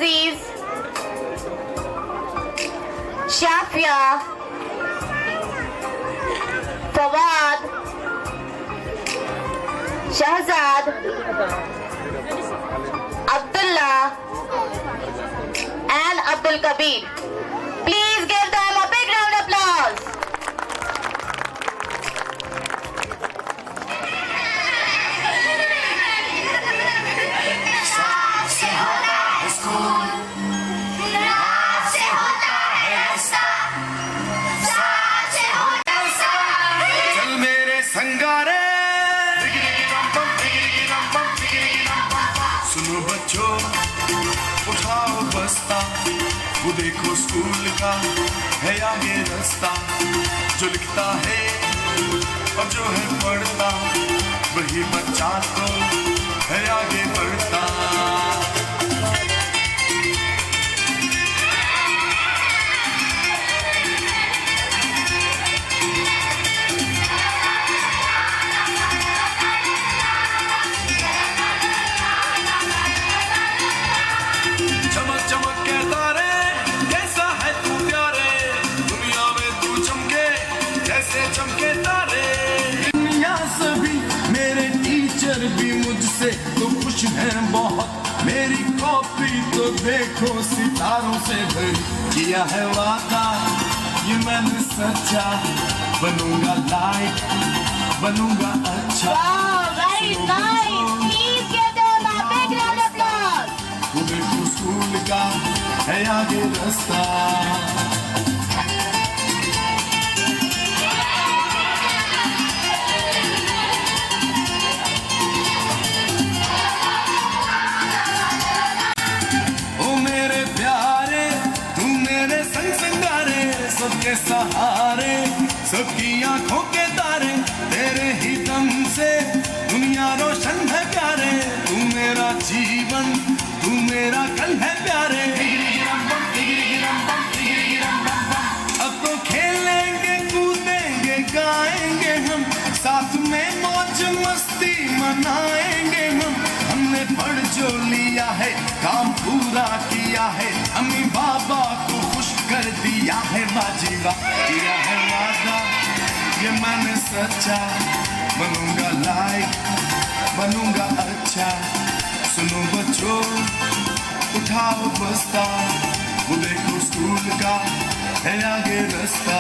Aziz, Shafia, Fawad, Shahzad, Abdullah and Abdul Kabir. Please give them a big round of applause. चल मेरे संगारे, सुनो बच्चों उठाओ बस्ता, वो देखो स्कूल का है आगे रास्ता, जो लिखता है और जो है पढ़ता, वही बच्चा तो है आगे बढ़ता। चमक चमक के तारे, कैसा है तू प्यारे, दुनिया में तू चमके जैसे चमके तारे। दुनिया सभी मेरे टीचर भी मुझसे तो खुश हैं बहुत, मेरी कॉपी तो देखो सितारों से भरी, किया है वादा ये मैंने सच्चा, बनूंगा लाइक बनूंगा अच्छा। Wow, very nice. Please give them a big round of applause. वो देखो स्कूल का है आगे रास्ता। ओ मेरे प्यारे तू मेरे संग संगारे, सबके सहारे सबकी आंखों के तारे, तेरे ही दम से दुनिया रोशन है प्यारे, तू मेरा जीवन तू मेरा कल है प्यारे। अब तो खेलेंगे कूदेंगे गाएंगे हम, साथ में मौज मस्ती मनाएंगे हम, हमने पढ़ जो लिया है काम पूरा किया है, अम्मी बाबा को खुश कर दिया है, बाजीवा किया है वादा ये मैंने सच्चा, बनूंगा लाइक बनूंगा अच्छा। सुनो बच्चों उठाओ बस्ता, वो देखो स्कूल का है आगे रास्ता।